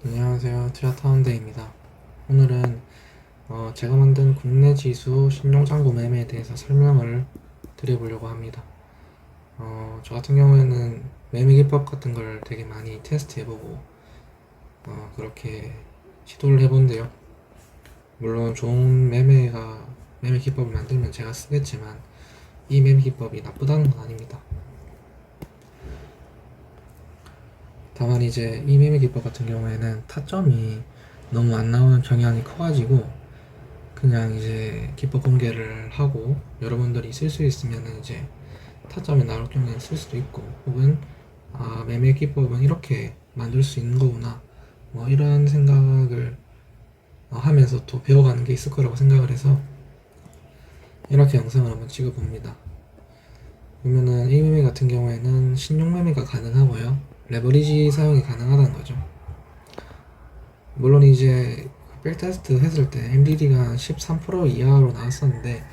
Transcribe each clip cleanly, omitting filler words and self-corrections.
안녕하세요. 투자타운데이입니다. 오늘은 제가 만든 국내 지수 신용장고 매매에 대해서 설명을 드려보려고 합니다. 저 같은 경우에는 매매 기법 같은 걸 되게 많이 테스트해보고 그렇게 시도를 해본데요. 물론 좋은 매매 기법을 만들면 제가 쓰겠지만 이 매매 기법이 나쁘다는 건 아닙니다. 다만 이제 이 매매 기법 같은 경우에는 타점이 너무 안 나오는 경향이 커가지고 그냥 이제 기법 공개를 하고 여러분들이 쓸 수 있으면 이제 타점이 나올 경우에는 쓸 수도 있고, 혹은 매매 기법은 이렇게 만들 수 있는 거구나, 뭐 이런 생각을 하면서 또 배워가는 게 있을 거라고 생각을 해서 이렇게 영상을 한번 찍어봅니다. 그러면은 이 매매 같은 경우에는 신용 매매가 가능하고요, 레버리지 사용이 가능하다는 거죠. 물론 이제 백테스트 했을 때 MDD가 13% 이하로 나왔었는데,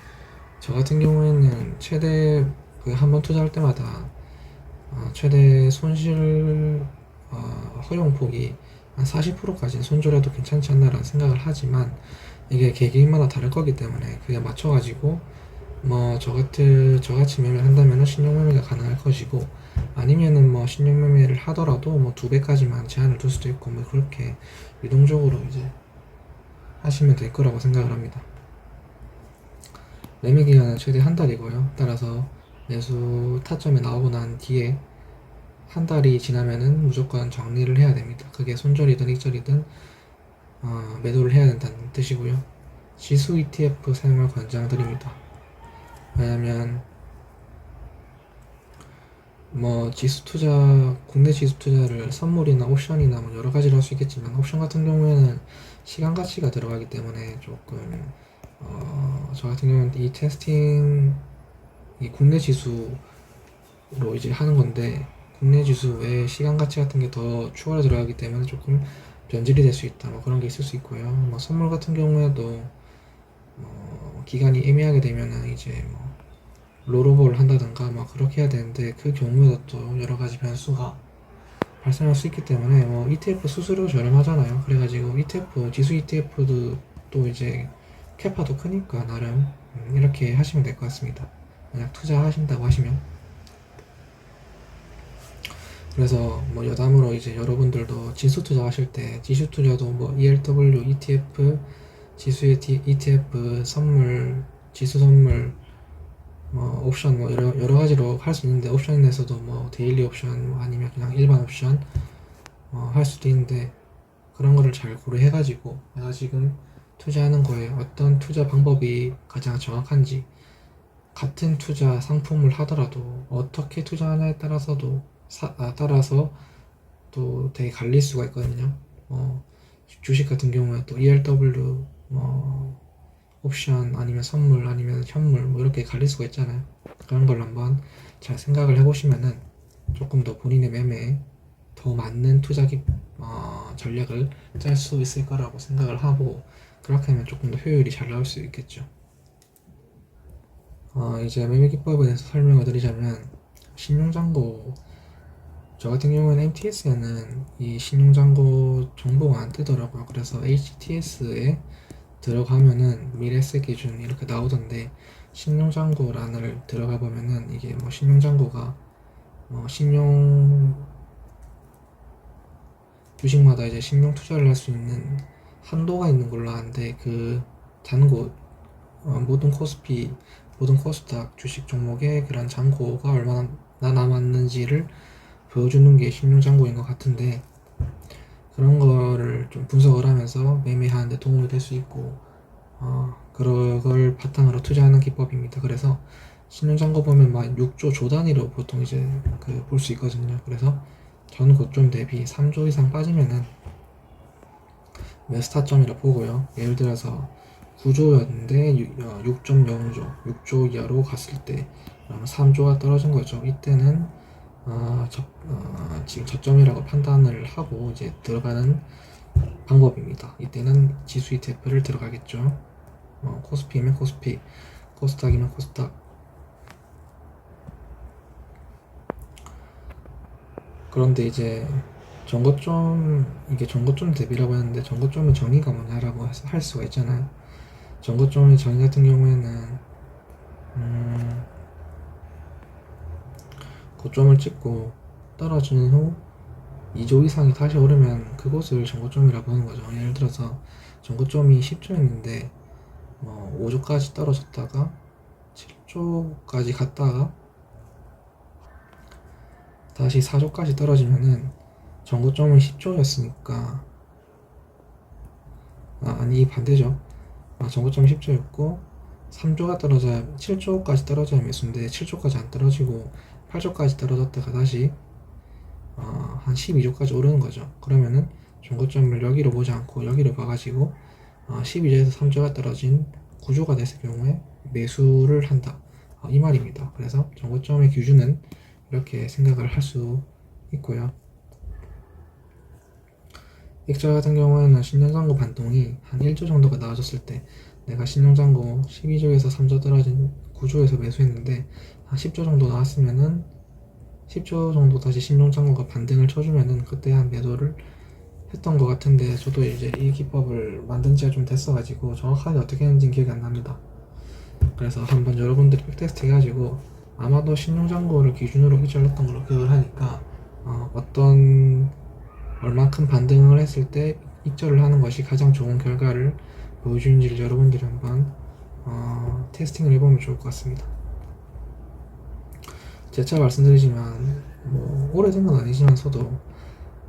저 같은 경우에는 최대 한 번 투자할 때마다 최대 손실 허용폭이 한 40%까지 손절해도 괜찮지 않나라는 생각을 하지만, 이게 개개인마다 다를 거기 때문에 그게 맞춰가지고 뭐 저같이 매매를 한다면 신용매매가 가능할 것이고, 아니면은 뭐 신용매매를 하더라도 뭐 2배까지만 제한을 둘 수도 있고, 뭐 그렇게 유동적으로 이제 하시면 될 거라고 생각을 합니다. 매매 기간은 최대 한 달이고요. 따라서 매수 타점이 나오고 난 뒤에 한 달이 지나면은 무조건 정리를 해야 됩니다. 그게 손절이든 익절이든 매도를 해야 된다는 뜻이고요. 지수 ETF 사용을 권장드립니다. 왜냐면 뭐 지수 투자, 국내 지수 투자를 선물이나 옵션이나 뭐 여러 가지로 할 수 있겠지만, 옵션 같은 경우에는 시간 가치가 들어가기 때문에 조금 저 같은 경우는 이 테스팅, 이 국내 지수로 이제 하는 건데, 국내 지수 외에 시간 가치 같은 게 더 추가로 들어가기 때문에 조금 변질이 될 수 있다, 뭐 그런 게 있을 수 있고요. 뭐 선물 같은 경우에도 기간이 애매하게 되면은 이제 뭐 롤오버를 한다든가 뭐 그렇게 해야 되는데, 그 경우에도 또 여러 가지 변수가 발생할 수 있기 때문에, 뭐 ETF 수수료 저렴하잖아요. 그래가지고 ETF, 지수 ETF도 또 이제 캐파도 크니까 나름 이렇게 하시면 될 것 같습니다. 만약 투자하신다고 하시면. 그래서 뭐 여담으로 이제 여러분들도 지수 투자하실 때, 지수 투자도 뭐 ELW, ETF, 지수 ETF, 선물, 지수 선물, 뭐 옵션 뭐 여러 가지로 할 수 있는데, 옵션에서도 뭐 데일리 옵션, 뭐 아니면 그냥 일반 옵션 할 수도 있는데, 그런 거를 잘 고려해가지고 내가 지금 투자하는 거에 어떤 투자 방법이 가장 정확한지, 같은 투자 상품을 하더라도 어떻게 투자하냐에 따라서 또 되게 갈릴 수가 있거든요. 주식 같은 경우에 또 ELW, 옵션 아니면 선물 아니면 현물, 뭐 이렇게 갈릴 수가 있잖아요. 그런 걸 한번 잘 생각을 해보시면은 조금 더 본인의 매매에 더 맞는 전략을 짤 수 있을 거라고 생각을 하고, 그렇게 하면 조금 더 효율이 잘 나올 수 있겠죠. 이제 매매 기법에 대해서 설명을 드리자면, 신용잔고, 저 같은 경우는 MTS에는 이 신용잔고 정보가 안 뜨더라고요. 그래서 HTS에 들어가면은 미래세 기준 이렇게 나오던데, 신용잔고란을 들어가 보면은 이게 뭐 신용잔고가 신용 주식마다 이제 신용 투자를 할 수 있는 한도가 있는 걸로 아는데, 그 잔고, 모든 코스닥 주식 종목의 그런 잔고가 얼마나 남았는지를 보여주는 게 신용 잔고인 것 같은데, 그런 거를 좀 분석을 하면서 매매하는데 도움이 될 수 있고, 그걸 바탕으로 투자하는 기법입니다. 그래서 신용잔고 보면 막 6조 조 단위로 보통 이제 볼 수 있거든요. 그래서 전 고점 대비 3조 이상 빠지면은 스타점이라 보고요. 예를 들어서 9조였는데 6.0조, 6조 이하로 갔을 때 3조가 떨어진 거죠. 이때는 지금 저점이라고 판단을 하고 이제 들어가는 방법입니다. 이때는 지수 ETF를 들어가겠죠. 코스피면 코스피, 코스닥이면 코스닥. 그런데 이제 이게 전고점 대비라고 했는데, 전고점의 정의가 뭐냐라고 할 수가 있잖아요. 전고점의 정의 같은 경우에는, 고점을 찍고 떨어지는 후 2조 이상이 다시 오르면 그곳을 전고점이라고 하는 거죠. 예를 들어서 전고점이 10조였는데 5조까지 떨어졌다가 7조까지 갔다가 다시 4조까지 떨어지면은 전고점은 10조였으니까, 아니 반대죠. 전고점이 10조였고 3조가 떨어져야 7조까지 떨어져야 매수인데 7조까지 안 떨어지고 8조까지 떨어졌다가 다시 한 12조까지 오르는 거죠. 그러면은 전고점을 여기로 보지 않고 여기로 봐가지고 12조에서 3조가 떨어진 9조가 됐을 경우에 매수를 한다, 이 말입니다. 그래서 전고점의 기준은 이렇게 생각을 할 수 있고요. 익절 같은 경우에는 신용장고 반동이 한 1조 정도가 나와줬을 때 내가 신용장고 12조에서 3조 떨어진 9조에서 매수했는데 한 10조 정도 나왔으면은 10조 정도 다시 신용장고가 반등을 쳐주면은 그때 한 매도를 했던 것 같은데, 저도 이제 이 기법을 만든 지가 좀 됐어가지고 정확하게 어떻게 했는지 기억이 안 납니다. 그래서 한번 여러분들이 백테스트 해가지고, 아마도 신용장고를 기준으로 익절했던 걸로 기억을 하니까 어떤 얼만큼 반등을 했을 때 익절을 하는 것이 가장 좋은 결과를 보여주는지를 여러분들이 한번 테스팅을 해보면 좋을 것 같습니다. 재차 말씀드리지만 오래된 건 아니지만서도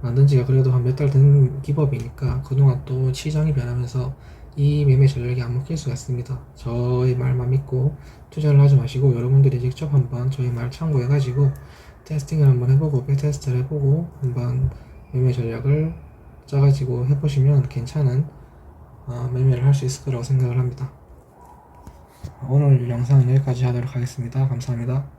만든 지가 그래도 한 몇 달 된 기법이니까 그동안 또 시장이 변하면서 이 매매 전략이 안 먹힐 수가 있습니다. 저의 말만 믿고 투자를 하지 마시고 여러분들이 직접 한번 저희 말 참고해가지고 테스팅을 한번 해보고 백테스트를 해보고 한번 매매 전략을 짜가지고 해보시면 괜찮은 매매를 할 수 있을 거라고 생각을 합니다. 오늘 영상은 여기까지 하도록 하겠습니다. 감사합니다.